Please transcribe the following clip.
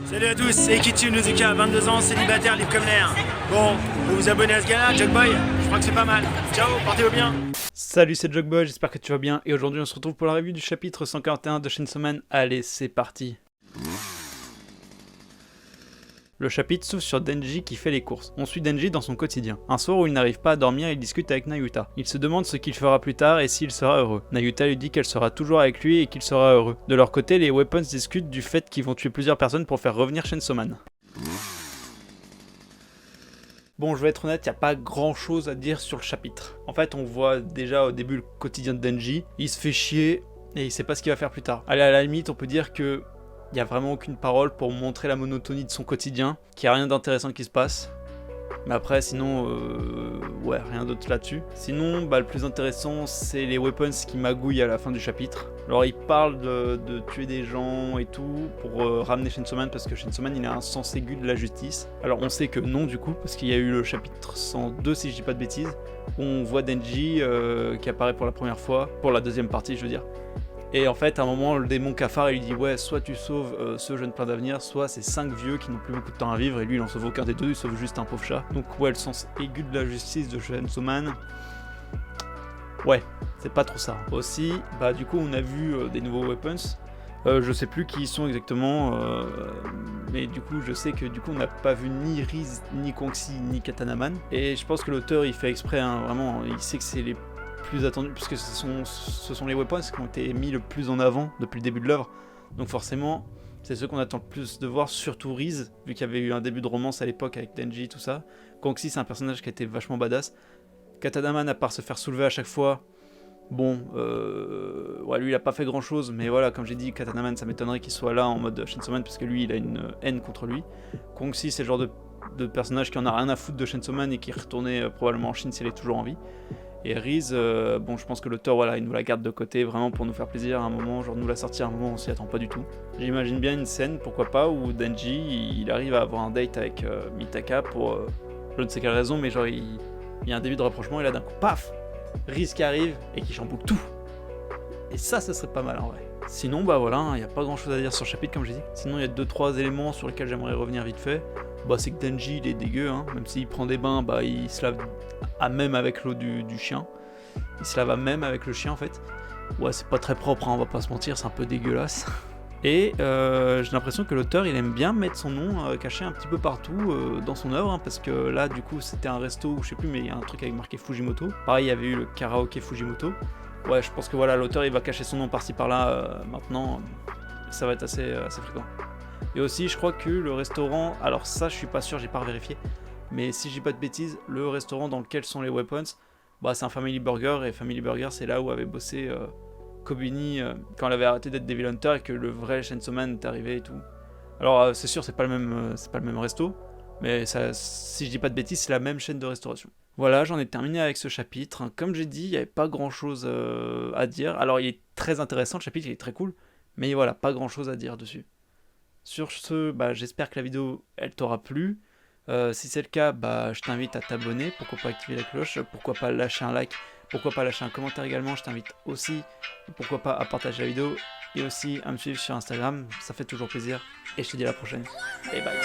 Salut à tous, c'est Ikitu Nozuka, 22 ans, célibataire, libre comme l'air. Bon, vous vous abonnez à ce gars-là, Jogboy? Je crois que c'est pas mal. Ciao, portez-vous bien. Salut, c'est Jogboy, j'espère que tu vas bien. Et aujourd'hui, on se retrouve pour la review du chapitre 141 de Chainsaw Man. Allez, c'est parti. Le chapitre s'ouvre sur Denji qui fait les courses. On suit Denji dans son quotidien. Un soir où il n'arrive pas à dormir, il discute avec Nayuta. Il se demande ce qu'il fera plus tard et s'il sera heureux. Nayuta lui dit qu'elle sera toujours avec lui et qu'il sera heureux. De leur côté, les Weapons discutent du fait qu'ils vont tuer plusieurs personnes pour faire revenir Chainsaw Man. Bon, je vais être honnête, il n'y a pas grand chose à dire sur le chapitre. En fait, on voit déjà au début le quotidien de Denji. Il se fait chier et il sait pas ce qu'il va faire plus tard. Allez, à la limite, on peut dire que il n'y a vraiment aucune parole pour montrer la monotonie de son quotidien, qu'il n'y a rien d'intéressant qui se passe. Mais après, sinon, ouais, rien d'autre là-dessus. Sinon, le plus intéressant, c'est les Weapons qui magouillent à la fin du chapitre. Alors, ils parlent de tuer des gens et tout pour ramener Chainsaw Man, parce que Chainsaw Man, il a un sens aigu de la justice. Alors, on sait que non, du coup, parce qu'il y a eu le chapitre 102, si je dis pas de bêtises, où on voit Denji qui apparaît pour la première fois, pour la deuxième partie, je veux dire. Et en fait, à un moment, le démon cafard, il lui dit ouais, soit tu sauves ce jeune plein d'avenir, soit ces 5 vieux qui n'ont plus beaucoup de temps à vivre, et lui, il en sauve aucun des deux, il sauve juste un pauvre chat. Donc ouais, le sens aigu de la justice de Chainsaw Man, ouais, c'est pas trop ça. Aussi, du coup, on a vu des nouveaux weapons. Je sais plus qui ils sont exactement, mais du coup, je sais que du coup, on n'a pas vu ni Riz, ni Kongxi, ni Katanaman. Et je pense que l'auteur, il fait exprès, hein, vraiment, il sait que c'est les plus attendus, puisque ce sont les weapons qui ont été mis le plus en avant depuis le début de l'œuvre. Donc forcément, c'est ceux qu'on attend le plus de voir, surtout Riz, vu qu'il y avait eu un début de romance à l'époque avec Denji, tout ça. Kongxi, c'est un personnage qui a été vachement badass. Katanaman, à part se faire soulever à chaque fois, bon, ouais, lui il a pas fait grand chose, mais voilà, comme j'ai dit, Katanaman, ça m'étonnerait qu'il soit là en mode Chainsaw Man, parce que lui il a une haine contre lui. Kongxi, c'est le genre de personnage qui en a rien à foutre de Chainsaw Man et qui est retourné probablement en Chine s'il est toujours en vie. Et Riz, bon, je pense que l'auteur, voilà, il nous la garde de côté vraiment pour nous faire plaisir à un moment, genre nous la sortir à un moment, on s'y attend pas du tout. J'imagine bien une scène, pourquoi pas, où Denji, il arrive à avoir un date avec Mitaka pour je ne sais quelle raison, mais genre il y a un début de rapprochement et là d'un coup, paf, Riz qui arrive et qui chamboule tout. Et ça serait pas mal en vrai. Sinon, voilà, il n'y a pas grand chose à dire sur le chapitre, comme j'ai dit. Sinon, il y a 2-3 éléments sur lesquels j'aimerais revenir vite fait. C'est que Denji, il est dégueu, hein. Même s'il prend des bains, il se lave à même avec l'eau du chien. Il se lave à même avec le chien, en fait. Ouais, c'est pas très propre, hein, on va pas se mentir, c'est un peu dégueulasse. Et j'ai l'impression que l'auteur, il aime bien mettre son nom caché un petit peu partout dans son œuvre, hein, parce que là, du coup, c'était un resto, je sais plus, mais il y a un truc avec marqué Fujimoto. Pareil, il y avait eu le karaoké Fujimoto. Ouais, je pense que voilà, l'auteur il va cacher son nom par-ci par-là maintenant, ça va être assez fréquent. Et aussi, je crois que le restaurant, alors ça je suis pas sûr, j'ai pas vérifié, mais si je dis pas de bêtises, le restaurant dans lequel sont les weapons, c'est un Family Burger, et Family Burger c'est là où avait bossé Kobeni quand elle avait arrêté d'être Devil Hunter et que le vrai Chainsaw Man est arrivé et tout. Alors c'est sûr, c'est pas le même resto, mais ça, si je dis pas de bêtises, c'est la même chaîne de restauration. Voilà, j'en ai terminé avec ce chapitre. Comme j'ai dit, il n'y avait pas grand chose à dire. Alors, il est très intéressant, le chapitre, il est très cool, mais voilà, pas grand chose à dire dessus. Sur ce, j'espère que la vidéo, elle t'aura plu. Si c'est le cas, je t'invite à t'abonner, pourquoi pas activer la cloche, pourquoi pas lâcher un like, pourquoi pas lâcher un commentaire également. Je t'invite aussi, pourquoi pas, à partager la vidéo et aussi à me suivre sur Instagram, ça fait toujours plaisir. Et je te dis à la prochaine, et bye.